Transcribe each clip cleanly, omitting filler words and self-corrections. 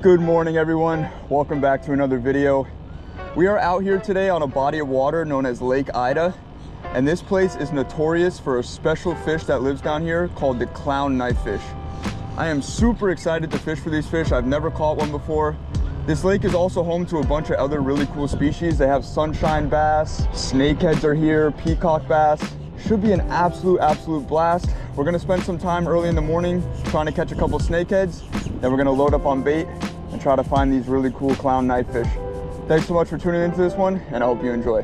Good morning, everyone. Welcome back to another video. We are out here today on a body of water known as Lake Ida, and this place is notorious for a special fish that lives down here called the clown knifefish. I am super excited to fish for these fish. I've never caught one before. This lake is also home to a bunch of other really cool species. They have sunshine bass, snakeheads are here, peacock bass. Should be an absolute blast. We're gonna spend some time early in the morning trying to catch a couple snakeheads. Then we're gonna load up on bait and try to find these really cool clown knifefish. Thanks so much for tuning into this one, and I hope you enjoy.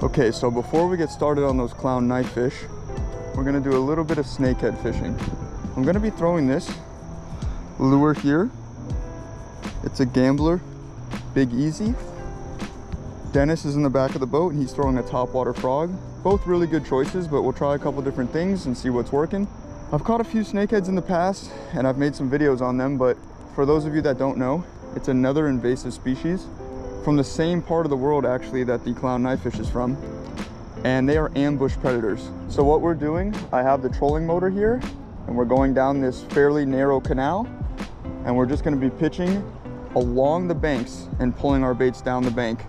Okay, so before we get started on those clown knifefish, we're gonna do a little bit of snakehead fishing. I'm gonna be throwing this lure here. It's a Gambler Big Easy. Dennis is in the back of the boat and he's throwing a topwater frog. Both really good choices, but we'll try a couple different things and see what's working. I've caught a few snakeheads in the past and I've made some videos on them, but for those of you that don't know, it's another invasive species from the same part of the world actually that the clown knifefish is from, and they are ambush predators. So what we're doing, I have the trolling motor here and we're going down this fairly narrow canal, and we're just going to be pitching along the banks and pulling our baits down the bank,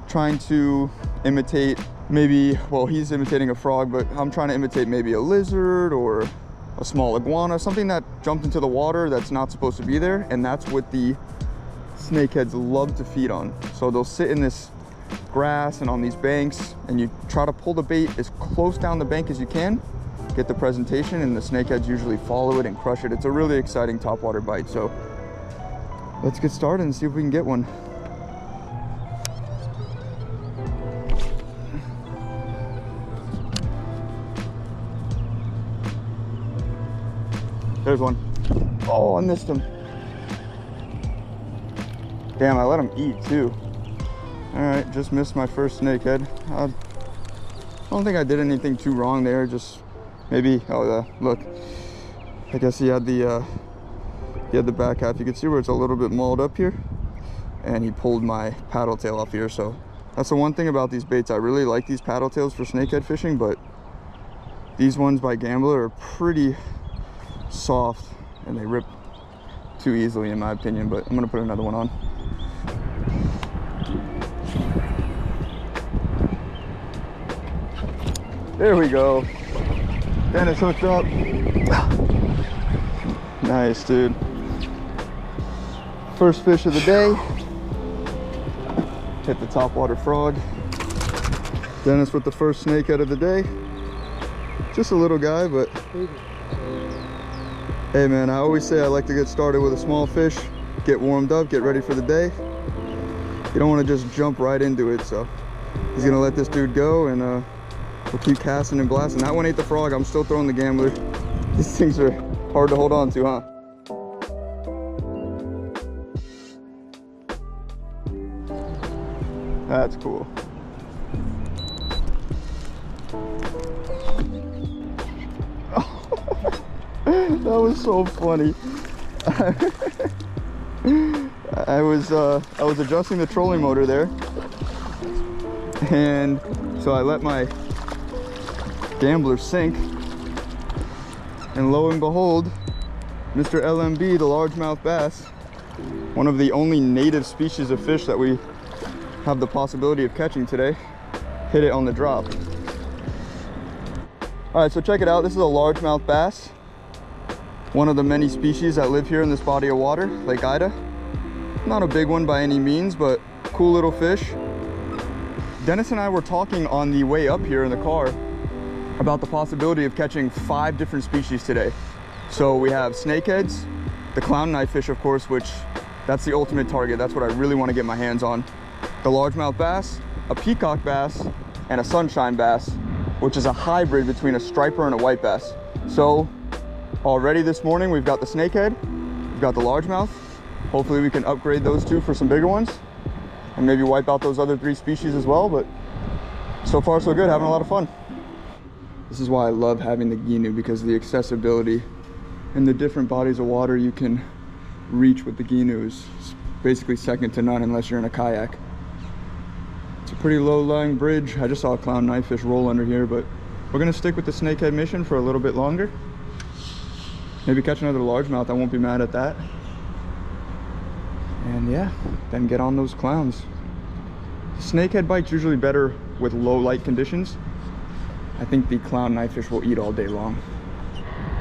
trying to imitate maybe, well, he's imitating a frog, but I'm trying to imitate maybe a lizard or a small iguana, something that jumped into the water that's not supposed to be there. And that's what the snakeheads love to feed on. So they'll sit in this grass and on these banks, and you try to pull the bait as close down the bank as you can, get the presentation, and the snakeheads usually follow it and crush it. It's a really exciting topwater bite. So let's get started and see if we can get one. There's one. Oh, I missed him. Damn, I let him eat too. All right, just missed my first snakehead. I don't think I did anything too wrong there. Just maybe, look, I guess he had the back half. You can see where it's a little bit mauled up here, and he pulled my paddle tail off here. So that's the one thing about these baits. I really like these paddle tails for snakehead fishing, but these ones by Gambler are pretty soft and they rip too easily in my opinion. But I'm gonna put another one on. There we go. Dennis hooked up. Nice, dude. First fish of the day. Hit the topwater frog. Dennis with the first snakehead of the day. Just a little guy, but hey man, I always say I like to get started with a small fish, get warmed up, get ready for the day. You don't want to just jump right into it, so he's gonna let this dude go, and we'll keep casting and blasting. That one ate the frog. I'm still throwing the Gambler. These things are hard to hold on to, huh? That's cool. That was so funny. I was adjusting the trolling motor there, and so I let my Gambler sink, and lo and behold, Mr. LMB, the largemouth bass, one of the only native species of fish that we have the possibility of catching today, hit it on the drop. All right, so check it out. This is a largemouth bass, one of the many species that live here in this body of water, Lake Ida. Not a big one by any means, but cool little fish. Dennis and I were talking on the way up here in the car about the possibility of catching 5 different species today. So we have snakeheads, the clown knifefish, of course, which that's the ultimate target. That's what I really want to get my hands on. The largemouth bass, a peacock bass, and a sunshine bass, which is a hybrid between a striper and a white bass. So already this morning, we've got the snakehead, we've got the largemouth. Hopefully we can upgrade those 2 for some bigger ones and maybe wipe out those other 3 species as well. But so far so good, having a lot of fun. This is why I love having the Ginu, because of the accessibility and the different bodies of water you can reach with the Ginu is basically second to none unless you're in a kayak. It's a pretty low-lying bridge. I just saw a clown knifefish roll under here, but we're gonna stick with the snakehead mission for a little bit longer. Maybe catch another largemouth, I won't be mad at that. And yeah, then get on those clowns. Snakehead bite's usually better with low light conditions. I think the clown knifefish will eat all day long.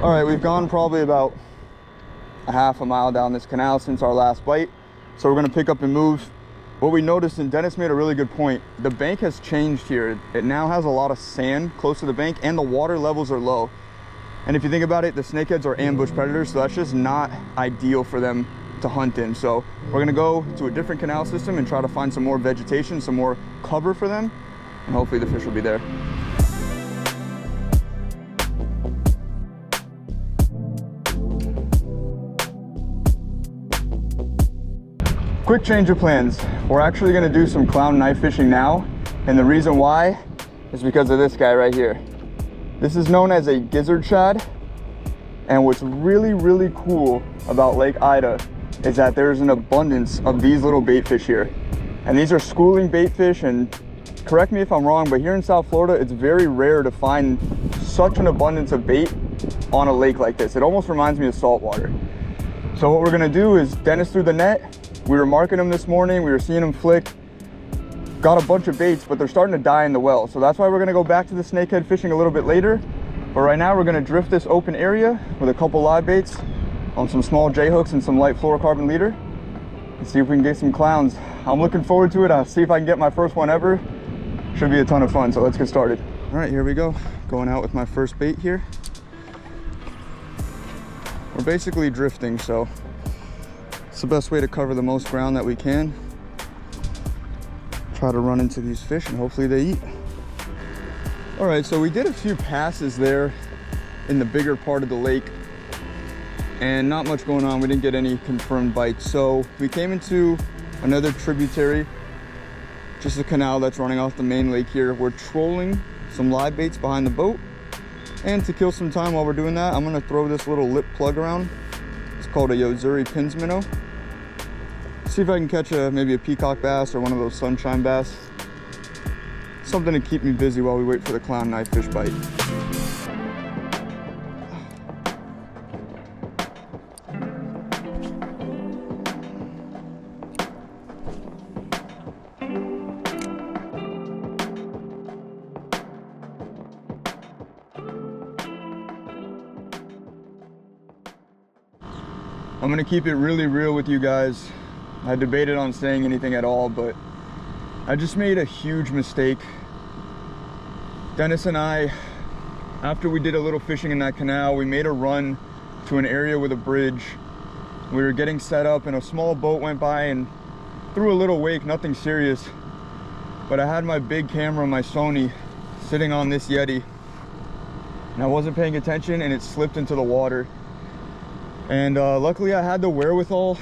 All right, we've gone probably about a half a mile down this canal since our last bite. So we're gonna pick up and move. What we noticed, and Dennis made a really good point, the bank has changed here. It now has a lot of sand close to the bank and the water levels are low. And if you think about it, the snakeheads are ambush predators, so that's just not ideal for them to hunt in. So we're gonna go to a different canal system and try to find some more vegetation, some more cover for them, and hopefully the fish will be there. Quick change of plans. We're actually gonna do some clown knife fishing now, and the reason why is because of this guy right here. This is known as a gizzard shad, and what's really, really cool about Lake Ida is that there's an abundance of these little bait fish here. And these are schooling bait fish, and correct me if I'm wrong, but here in South Florida, it's very rare to find such an abundance of bait on a lake like this. It almost reminds me of saltwater. So what we're gonna do is Dennis threw the net. We were marking them this morning, we were seeing them flick. Got a bunch of baits, but they're starting to die in the well. So that's why we're gonna go back to the snakehead fishing a little bit later. But right now we're gonna drift this open area with a couple live baits on some small J hooks and some light fluorocarbon leader and see if we can get some clowns. I'm looking forward to it. I'll see if I can get my first one ever. Should be a ton of fun, so let's get started. All right, here we go. Going out with my first bait here. We're basically drifting, so it's the best way to cover the most ground that we can. Try to run into these fish and hopefully they eat. All right, so we did a few passes there in the bigger part of the lake and not much going on. We didn't get any confirmed bites. So we came into another tributary, just a canal that's running off the main lake here. We're trolling some live baits behind the boat. And to kill some time while we're doing that, I'm gonna throw this little lip plug around. It's called a Yozuri Pins minnow. See if I can catch maybe a peacock bass or one of those sunshine bass. Something to keep me busy while we wait for the clown knife fish bite. I'm gonna keep it really real with you guys. I debated on saying anything at all, but I just made a huge mistake. Dennis and I, after we did a little fishing in that canal, we made a run to an area with a bridge. We were getting set up and a small boat went by and threw a little wake, nothing serious. But I had my big camera, my Sony, sitting on this Yeti, and I wasn't paying attention and it slipped into the water. And luckily I had the wherewithal.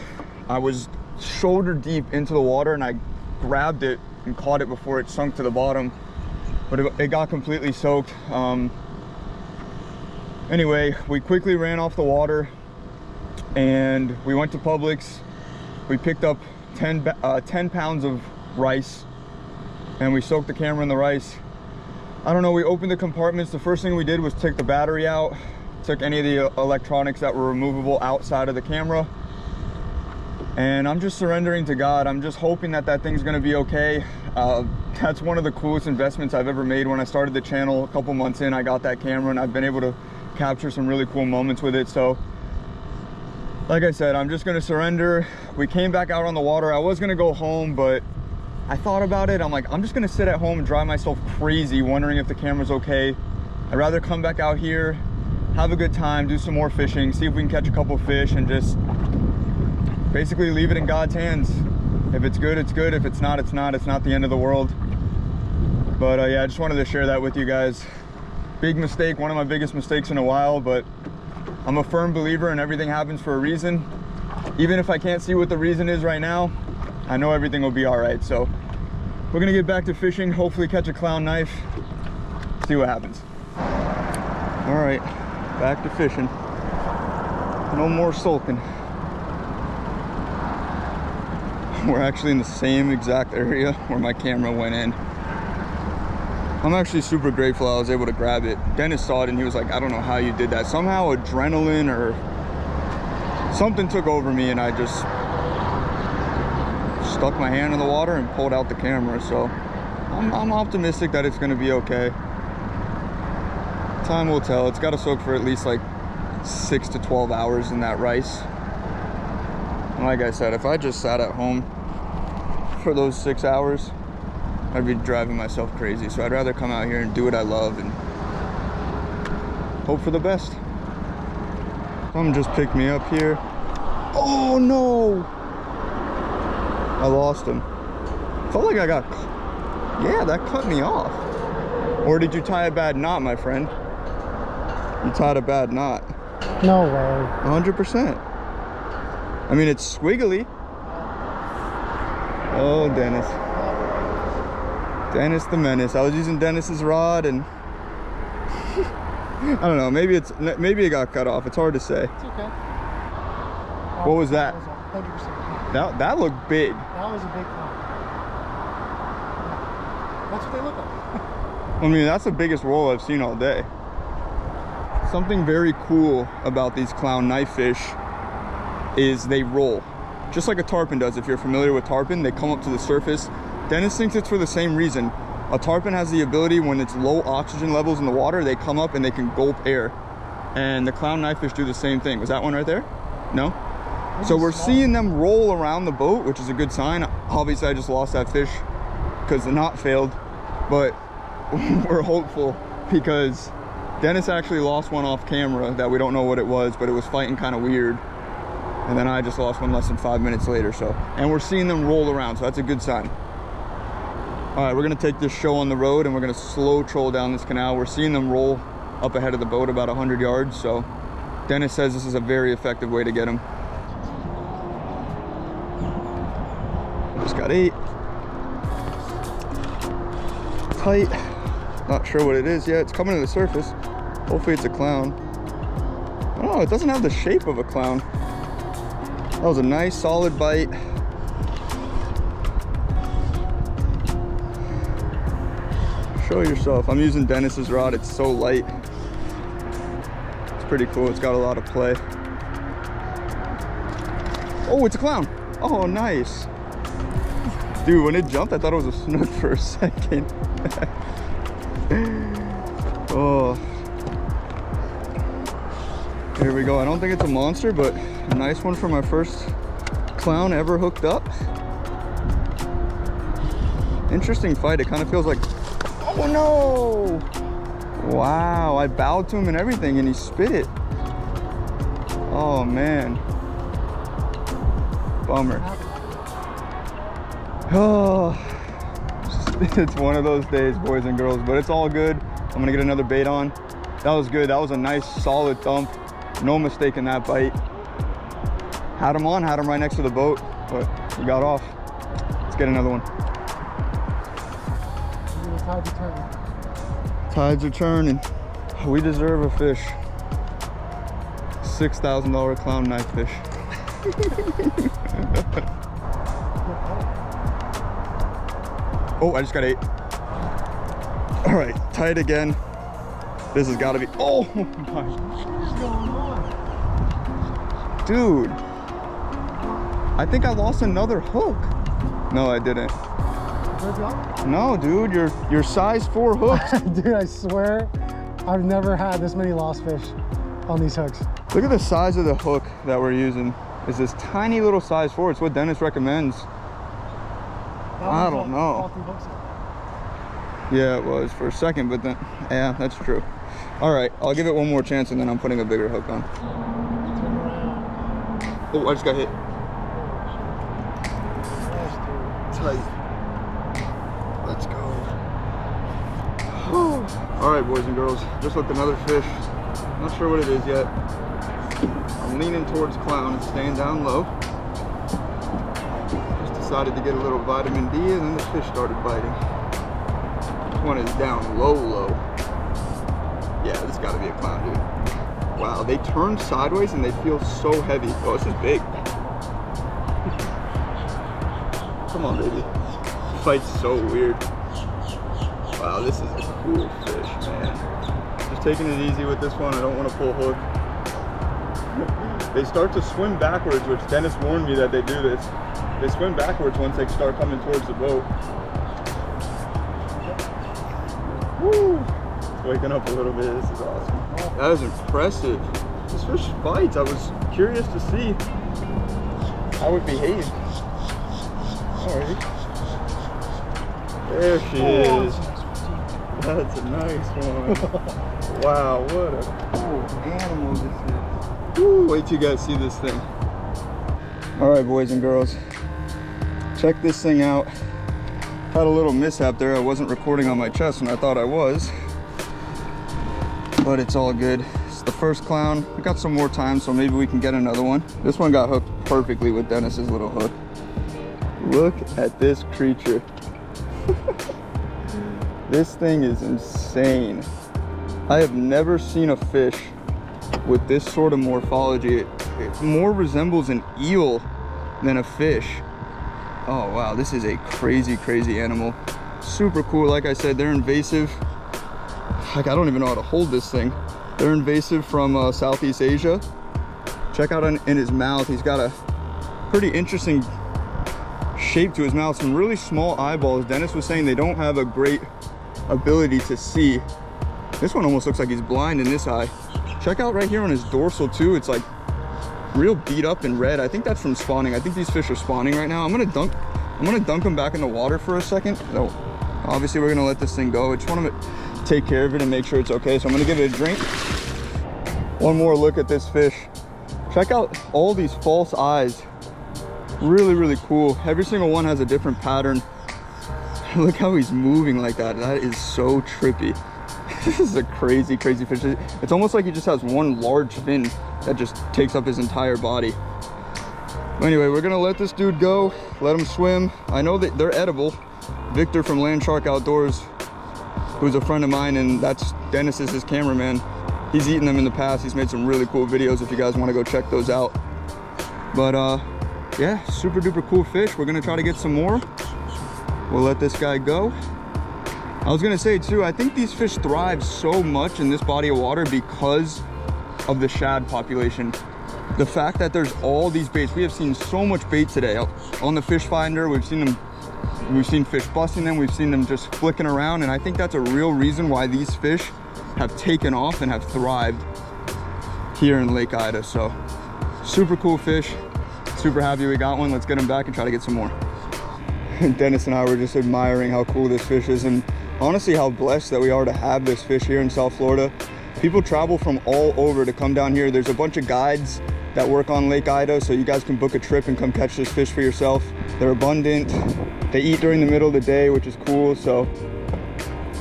I was shoulder deep into the water and I grabbed it and caught it before it sunk to the bottom, but it got completely soaked. Anyway, we quickly ran off the water and we went to Publix. We picked up 10 pounds of rice and we soaked the camera in the rice. I don't know, we opened the compartments. The first thing we did was take the battery out, took any of the electronics that were removable outside of the camera. And I'm just surrendering to God. I'm just hoping that that thing's gonna be okay. That's one of the coolest investments I've ever made. When I started the channel a couple months in, I got that camera and I've been able to capture some really cool moments with it. So like I said, I'm just gonna surrender. We came back out on the water. I was gonna go home, but I thought about it. I'm like, I'm just gonna sit at home and drive myself crazy wondering if the camera's okay. I'd rather come back out here, have a good time, do some more fishing, see if we can catch a couple fish and just basically leave it in God's hands. If it's good, it's good. If it's not, it's not. It's not the end of the world. But yeah, I just wanted to share that with you guys. Big mistake, one of my biggest mistakes in a while, but I'm a firm believer in everything happens for a reason. Even if I can't see what the reason is right now, I know everything will be all right. So we're gonna get back to fishing, hopefully catch a clown knife, see what happens. All right, back to fishing. No more sulking. We're actually in the same exact area where my camera went in. I'm actually super grateful I was able to grab it. Dennis saw it and he was like, I don't know how you did that. Somehow adrenaline or something took over me and I just stuck my hand in the water and pulled out the camera. So I'm optimistic that it's gonna be okay. Time will tell. It's gotta soak for at least like 6 to 12 hours in that rice. And like I said, if I just sat at home for those 6 hours, I'd be driving myself crazy. So I'd rather come out here and do what I love and hope for the best. Someone just picked me up here. Oh no! I lost him. Felt like I got, yeah, that cut me off. Or did you tie a bad knot, my friend? You tied a bad knot. No way. 100%. I mean, it's squiggly. Oh, Dennis. Dennis the Menace. I was using Dennis's rod and I don't know, maybe it got cut off. It's hard to say. It's okay. What was that? 100%. That looked big. That was a big clown. That's what they look like. I mean, that's the biggest roll I've seen all day. Something very cool about these clown knife fish is they roll. Just like a tarpon does. If you're familiar with tarpon, they come up to the surface. Dennis thinks it's for the same reason. A tarpon has the ability, when it's low oxygen levels in the water, they come up and they can gulp air. And the clown knifefish do the same thing. Was that one right there? No? So we're seeing them roll around the boat, which is a good sign. Obviously, I just lost that fish because the knot failed. But we're hopeful because Dennis actually lost one off camera that we don't know what it was, but it was fighting kind of weird. And then I just lost one less than 5 minutes later. So, and we're seeing them roll around, so that's a good sign. All right, we're gonna take this show on the road and we're gonna slow troll down this canal. We're seeing them roll up ahead of the boat about 100 yards. So Dennis says this is a very effective way to get them. Just got 8. Tight. Not sure what it is yet. It's coming to the surface. Hopefully it's a clown. Oh, it doesn't have the shape of a clown. That was a nice solid bite. Show yourself. I'm using Dennis's rod. It's so light. It's pretty cool. It's got a lot of play. Oh, it's a clown. Oh, nice. Dude, when it jumped, I thought it was a snook for a second. Oh. Here we go. I don't think it's a monster, but a nice one for my first clown ever hooked up. Interesting fight. It kind of feels like, oh no! Wow, I bowed to him and everything and he spit it. Oh man. Bummer. Oh, it's one of those days, boys and girls, but it's all good. I'm gonna get another bait on. That was good. That was a nice solid thump. No mistake in that bite. Had him on, had him right next to the boat, but he got off. Let's get another one. Tides are turning. Tides are turning. We deserve a fish. $6,000 clown knife fish. Oh, I just got 8. All right, tight again. This has got to be, oh my. Dude, I think I lost another hook. No, I didn't. No, dude, your size 4 hooks. Dude, I swear, I've never had this many lost fish on these hooks. Look at the size of the hook that we're using. It's this tiny little size 4. It's what Dennis recommends. I don't know. Yeah, it was for a second, but then, yeah, that's true. All right, I'll give it one more chance and then I'm putting a bigger hook on. Oh, I just got hit. Tight. Let's go. All right, boys and girls, just hooked another fish. Not sure what it is yet. I'm leaning towards clown and staying down low. Just decided to get a little vitamin D and then the fish started biting. This one is down low. Yeah, this got to be a clown, dude. Wow, they turn sideways and they feel so heavy. Oh, this is big. Come on, baby. This fight's so weird. Wow. Wow, this is a cool fish, man. Just taking it easy with this one. I don't want to pull hook. They start to swim backwards, which Dennis warned me that they do this. They swim backwards once they start coming towards the boat. Woo! It's waking up a little bit. This is awesome. That is impressive. This fish bites. I was curious to see how it behaved. Alright. There she is. That's a nice one. Wow, what a cool animal this is. Woo, wait till you guys see this thing. Alright, boys and girls. Check this thing out. Had a little mishap there. I wasn't recording on my chest when I thought I was. But it's all good. It's the first clown. We got some more time, so maybe we can get another one. This one got hooked perfectly with Dennis's little hook. Look at this creature. This thing is insane. I have never seen a fish with this sort of morphology. It more resembles an eel than a fish. Oh wow, this is a crazy, crazy animal. Super cool. Like I said, they're invasive. Like, I don't even know how to hold this thing. They're invasive from Southeast Asia. Check out in his mouth, he's got a pretty interesting shape to his mouth, some really small eyeballs. Dennis was saying they don't have a great ability to see. This one almost looks like he's blind in this eye. Check out right here on his dorsal too. It's like real beat up and red. I think that's from spawning. I think these fish are spawning right now. I'm gonna dunk them back in the water for a second. So obviously we're gonna let this thing go. I just want to take care of it and make sure it's okay. So I'm gonna give it a drink. One more look at this fish. Check out all these false eyes. Really, really cool. Every single one has a different pattern. Look how he's moving like that. That is so trippy. This is a crazy, crazy fish. It's almost like he just has one large fin that just takes up his entire body. Anyway, we're gonna let this dude go, let him swim. I know that they're edible. Victor from Land Shark Outdoors, who's a friend of mine, and that's Dennis is his cameraman. He's eaten them in the past. He's made some really cool videos if you guys want to go check those out. But yeah, super duper cool fish. We're gonna try to get some more. We'll let this guy go. I was gonna say too, I think these fish thrive so much in this body of water because of the shad population. The fact that there's all these baits. We have seen so much bait today on the fish finder. We've seen fish busting them. We've seen them just flicking around. And I think that's a real reason why these fish have taken off and have thrived here in Lake Ida. So super cool fish. Super happy we got one. Let's get him back and try to get some more. Dennis and I were just admiring how cool this fish is, and honestly how blessed that we are to have this fish here in South Florida. People travel from all over to come down here. There's a bunch of guides that work on Lake Ida, so you guys can book a trip and come catch this fish for yourself. They're abundant. They eat during the middle of the day, which is cool. So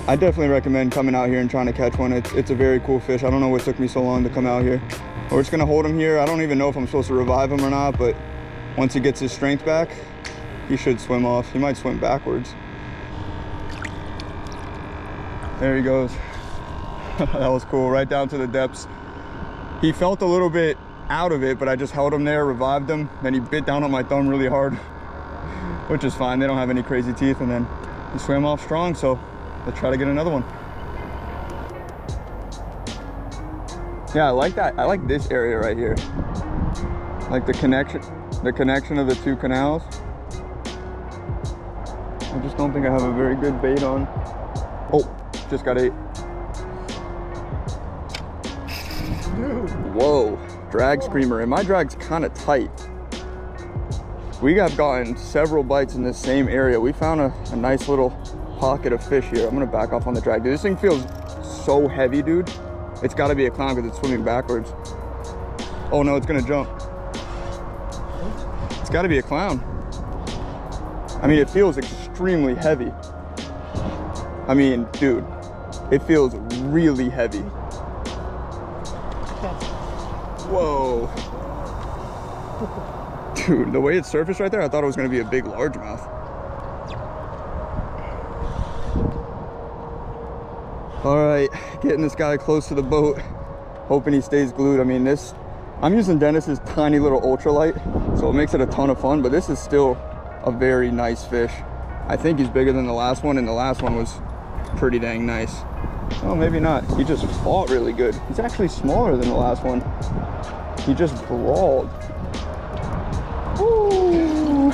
I definitely recommend coming out here and trying to catch one. It's a very cool fish. I don't know what took me so long to come out here. We're just gonna hold him here. I don't even know if I'm supposed to revive him or not, but once he gets his strength back, he should swim off. He might swim backwards. There he goes. That was cool, right down to the depths. He felt a little bit out of it, but I just held him there, revived him. Then he bit down on my thumb really hard, which is fine. They don't have any crazy teeth. And then he swam off strong, so let's try to get another one. Yeah, I like that. I like this area right here. Like the connection of the two canals. I just don't think I have a very good bait on. Oh, just got ate. Dude. Whoa, drag screamer. And my drag's kind of tight. We have gotten several bites in this same area. We found a nice little pocket of fish here. I'm gonna back off on the drag. Dude, this thing feels so heavy, dude. It's gotta be a clown because it's swimming backwards. Oh no, it's gonna jump. It's gotta be a clown. I mean, it feels extremely heavy. I mean, dude, it feels really heavy. Whoa. Dude, the way it surfaced right there, I thought it was gonna be a big largemouth. All right, getting this guy close to the boat, hoping he stays glued. I mean, I'm using Dennis's tiny little ultralight, so it makes it a ton of fun, but this is still a very nice fish. I think he's bigger than the last one, and the last one was pretty dang nice. Oh, maybe not. He just fought really good. He's actually smaller than the last one. He just brawled. Ooh.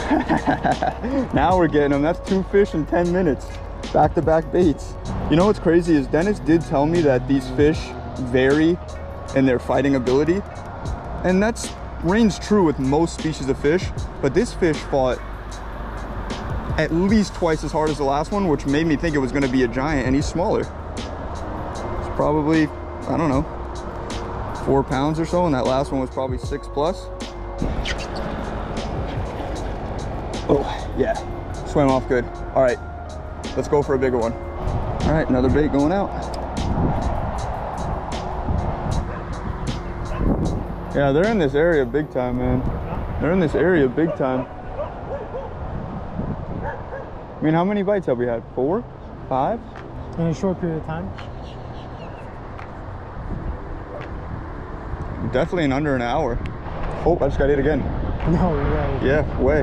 Now we're getting him. That's 2 fish in 10 minutes. Back-to-back baits. You know what's crazy is Dennis did tell me that these fish vary in their fighting ability. And that's rings true with most species of fish. But this fish fought at least twice as hard as the last one, which made me think it was going to be a giant, and he's smaller. It's probably, I don't know, 4 pounds or so, and that last one was probably 6 plus. Oh, yeah, swam off good. All right, let's go for a bigger one. All right, another bait going out. Yeah, they're in this area big time, man. They're in this area big time. I mean, how many bites have we had? 4? 5? In a short period of time. Definitely in under an hour. Oh, I just got hit again. No way. Yeah, way.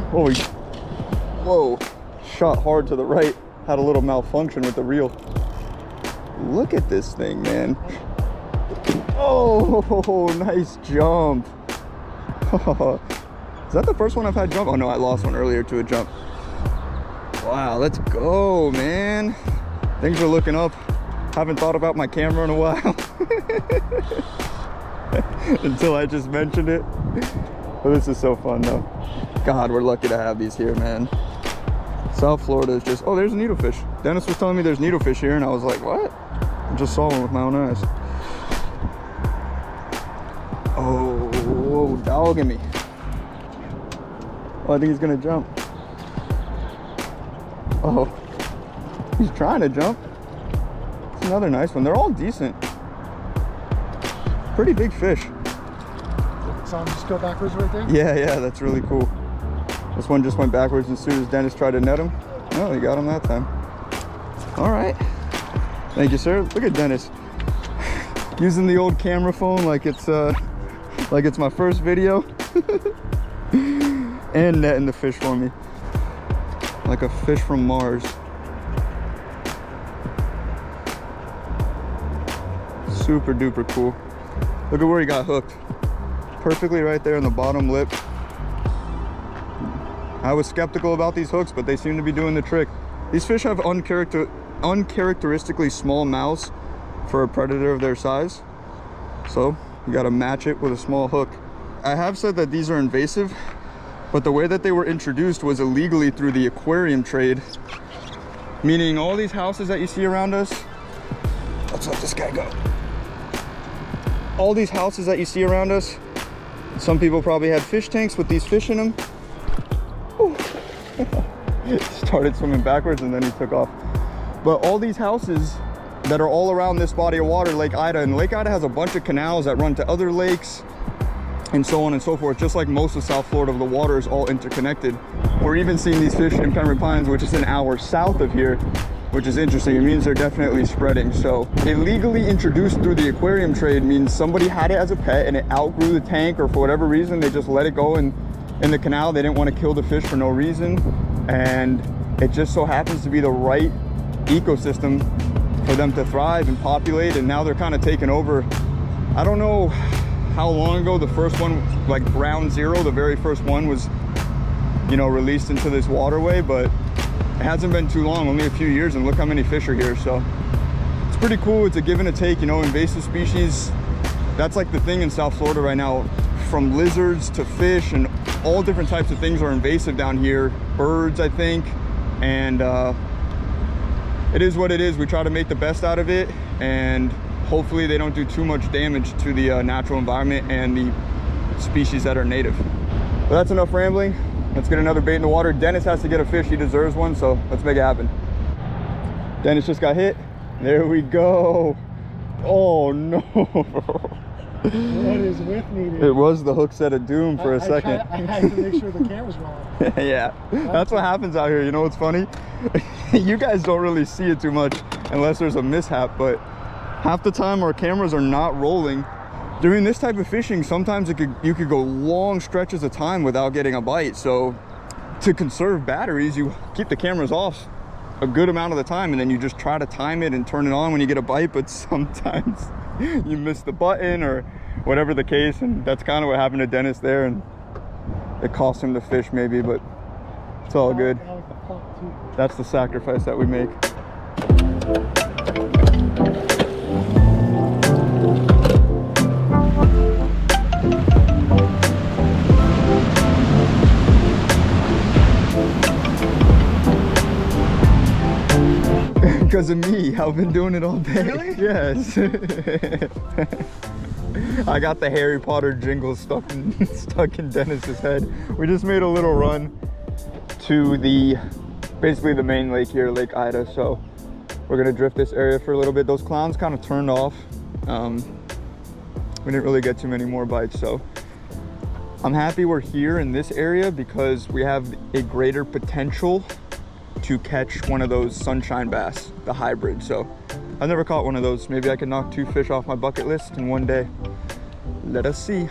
Holy. Whoa. Shot hard to the right. Had a little malfunction with the reel. Look at this thing, man. Oh, nice jump. Is that the first one I've had jump? Oh no, I lost one earlier to a jump. Wow, let's go, man. Things are looking up. Haven't thought about my camera in a while. Until I just mentioned it. But this is so fun though. God, we're lucky to have these here, man. South Florida is just, oh, there's a needlefish. Dennis was telling me there's needlefish here and I was like, what? I just saw one with my own eyes. Oh, dogging me. Oh, I think he's gonna jump. Oh, he's trying to jump. It's another nice one. They're all decent. Pretty big fish. So I'm just go backwards right there? Yeah, that's really cool. This one just went backwards as soon as Dennis tried to net him. Oh, he got him that time. All right. Thank you, sir. Look at Dennis. Using the old camera phone like it's my first video. And netting the fish for me. Like a fish from Mars. Super duper cool. Look at where he got hooked. Perfectly right there in the bottom lip. I was skeptical about these hooks, but they seem to be doing the trick. These fish have uncharacteristically small mouths for a predator of their size. So you gotta match it with a small hook. I have said that these are invasive, but the way that they were introduced was illegally through the aquarium trade. Meaning all these houses that you see around us, let's let this guy go. All these houses that you see around us, some people probably had fish tanks with these fish in them. Started swimming backwards and then he took off. But all these houses that are all around this body of water, Lake Ida, and Lake Ida has a bunch of canals that run to other lakes and so on and so forth. Just like most of South Florida, the water is all interconnected. We're even seeing these fish in Pembroke Pines, which is an hour south of here, which is interesting. It means they're definitely spreading. So illegally introduced through the aquarium trade means somebody had it as a pet and it outgrew the tank, or for whatever reason they just let it go in the canal. They didn't want to kill the fish for no reason, and it just so happens to be the right ecosystem for them to thrive and populate, and now they're kind of taking over. I don't know how long ago the first one, like Ground Zero, the very first one was, you know, released into this waterway, but it hasn't been too long, only a few years, and look how many fish are here. So it's pretty cool. It's a give and a take, you know. Invasive species, that's like the thing in South Florida right now. From lizards to fish and all different types of things are invasive down here. Birds, I think, and it is what it is. We try to make the best out of it, and hopefully they don't do too much damage to the natural environment and the species that are native. But that's enough rambling. Let's get another bait in the water. Dennis has to get a fish. He deserves one, so let's make it happen. Dennis just got hit. There we go. Oh no. What is with me, dude? It was the hook set of doom for a second. I had to make sure the camera's rolling. Yeah, that's what happens out here. You know what's funny? You guys don't really see it too much unless there's a mishap, but half the time our cameras are not rolling. During this type of fishing, sometimes you could go long stretches of time without getting a bite. So to conserve batteries, you keep the cameras off a good amount of the time, and then you just try to time it and turn it on when you get a bite, but sometimes you miss the button or whatever the case, and that's kind of what happened to Dennis there, and it cost him the fish maybe, but it's all good. That's the sacrifice that we make. Because of me, I've been doing it all day. Really? Yes. I got the Harry Potter jingle stuck in Dennis's head. We just made a little run to basically the main lake here, Lake Ida. So we're gonna drift this area for a little bit. Those clowns kind of turned off. We didn't really get too many more bites, so I'm happy we're here in this area because we have a greater potential to catch one of those sunshine bass, the hybrid. So I've never caught one of those. Maybe I can knock 2 fish off my bucket list in one day. Let us see.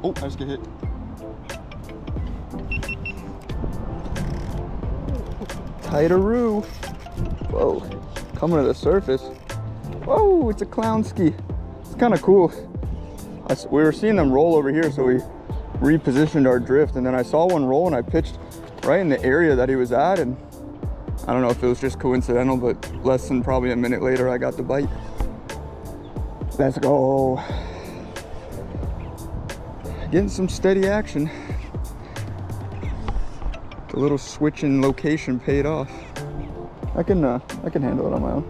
Oh, I just get hit. Tighteroo. Whoa, coming to the surface. Whoa, it's a clown ski. It's kind of cool. We were seeing them roll over here, so we repositioned our drift, and then I saw one roll and I pitched right in the area that he was at, and I don't know if it was just coincidental, but less than probably a minute later I got the bite. Let's go. Getting some steady action. The little switch in location paid off. I can handle it on my own.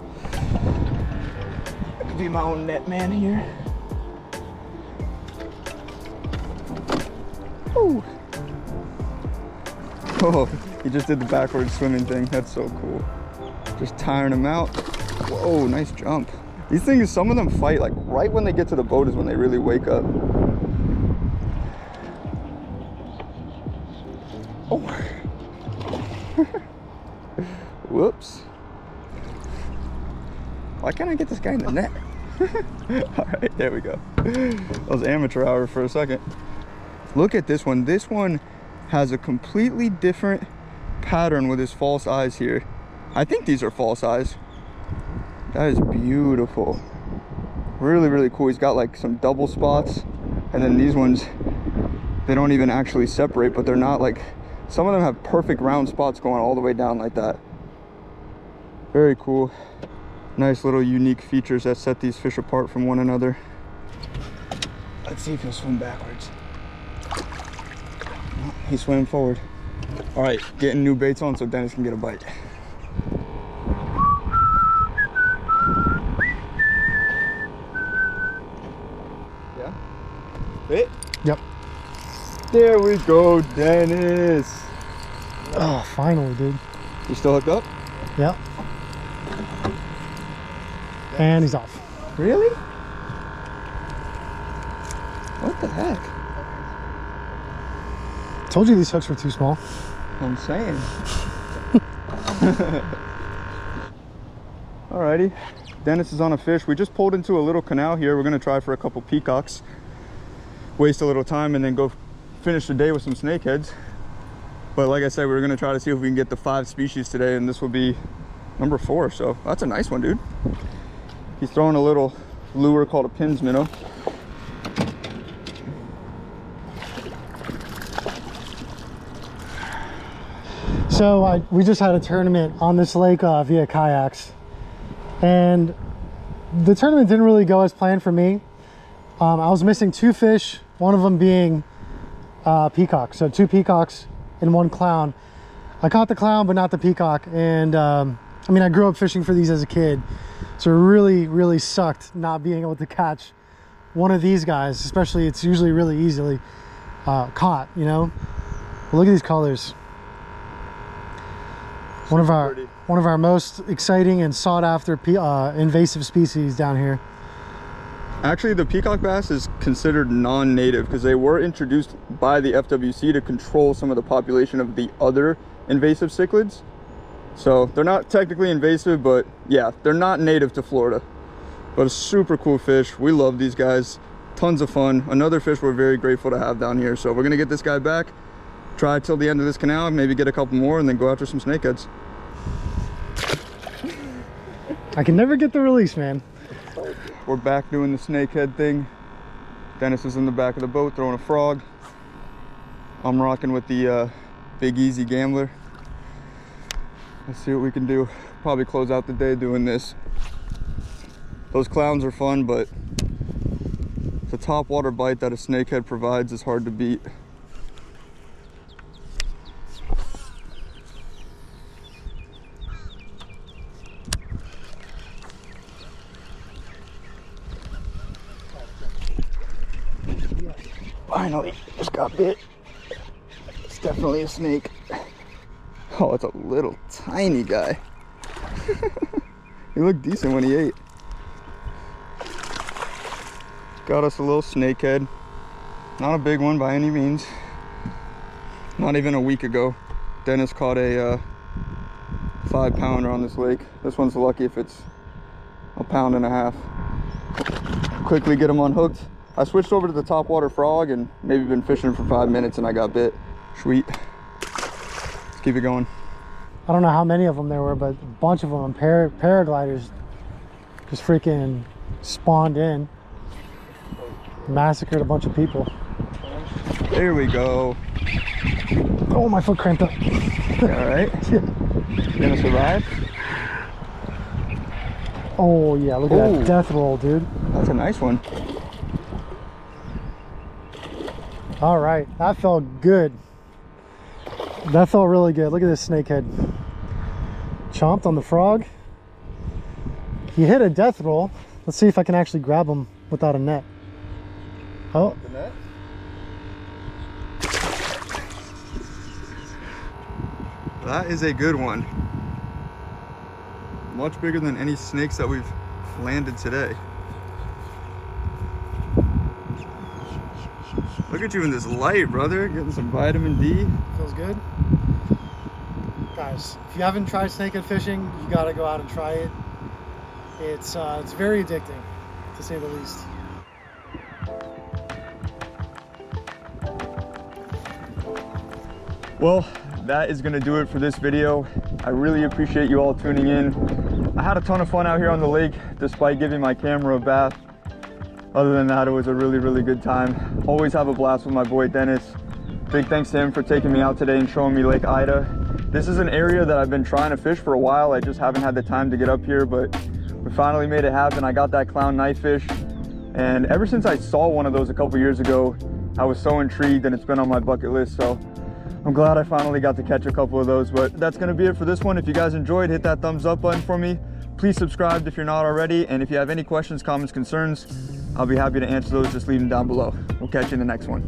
I can be my own net man here. Oh. Oh, he just did the backwards swimming thing. That's so cool. Just tiring him out. Whoa, nice jump. These things, some of them fight like right when they get to the boat is when they really wake up. Oh. Whoops. Why can't I get this guy in the net? All right, there we go. That was amateur hour for a second. Look at this one. This one has a completely different pattern with his false eyes here. I think these are false eyes. That is beautiful. Really, really cool. He's got like some double spots, and then these ones, they don't even actually separate, but they're not like, some of them have perfect round spots going all the way down like that. Very cool. Nice little unique features that set these fish apart from one another. Let's see if he'll swim backwards. He swam forward. All right, getting new baits on so Dennis can get a bite. Yeah? Fit? Yep. There we go, Dennis. Oh, finally, dude. You still hooked up? Yep. And he's off. Really? What the heck? Told you these hooks were too small. I'm saying. Alrighty, Dennis is on a fish. We just pulled into a little canal here. We're gonna try for a couple peacocks, waste a little time, and then go finish the day with some snakeheads. But like I said, we're gonna try to see if we can get the 5 species today, and this will be number 4. So that's a nice one, dude. He's throwing a little lure called a pins minnow. So we just had a tournament on this lake via kayaks, and the tournament didn't really go as planned for me. I was missing 2 fish, one of them being peacock. So 2 peacocks and 1 clown. I caught the clown, but not the peacock. And I mean, I grew up fishing for these as a kid, so it really, really sucked not being able to catch one of these guys. Especially, it's usually really easily caught, you know. But look at these colors. One of our most exciting and sought after invasive species down here. Actually, the peacock bass is considered non-native because they were introduced by the FWC to control some of the population of the other invasive cichlids. So they're not technically invasive, but yeah, they're not native to Florida. But a super cool fish. We love these guys. Tons of fun. Another fish we're very grateful to have down here. So we're gonna get this guy back, try till the end of this canal, maybe get a couple more, and then go after some snakeheads. I can never get the release, man. We're back doing the snakehead thing. Dennis is in the back of the boat throwing a frog. I'm rocking with the Big Easy Gambler. Let's see what we can do. Probably close out the day doing this. Those clowns are fun, but the top water bite that a snakehead provides is hard to beat. Finally, just got bit. It's definitely a snake. Oh, it's a little tiny guy. He looked decent when he ate. Got us a little snakehead. Not a big one by any means. Not even a week ago, Dennis caught a 5-pounder on this lake. This one's lucky if it's a 1.5 pounds. Quickly get him unhooked. I switched over to the topwater frog and maybe been fishing for 5 minutes and I got bit. Sweet. Let's keep it going. I don't know how many of them there were, but a bunch of them. Paragliders just freaking spawned in. Massacred a bunch of people. There we go. Oh, my foot cramped up. All right. Yeah. You gonna survive? Oh yeah, look at that death roll, dude. That's a nice one. All right, that felt good. That felt really good. Look at this snakehead. Chomped on the frog. He hit a death roll. Let's see if I can actually grab him without a net. Oh. The net? That is a good one. Much bigger than any snakes that we've landed today. Look at you in this light, brother. Getting some vitamin D. Feels good. Guys, if you haven't tried snakehead fishing, you gotta go out and try it. It's very addicting, to say the least. Well, that is gonna do it for this video. I really appreciate you all tuning in. I had a ton of fun out here on the lake, despite giving my camera a bath. Other than that, it was a really, really good time. Always have a blast with my boy Dennis. Big thanks to him for taking me out today and showing me Lake Ida. This is an area that I've been trying to fish for a while. I just haven't had the time to get up here, but we finally made it happen. I got that clown knife fish, and ever since I saw one of those a couple years ago, I was so intrigued, and it's been on my bucket list. So I'm glad I finally got to catch a couple of those. But that's gonna be it for this one. If you guys enjoyed, hit that thumbs up button for me. Please subscribe if you're not already, and if you have any questions, comments, concerns, I'll be happy to answer those. Just leave them down below. We'll catch you in the next one.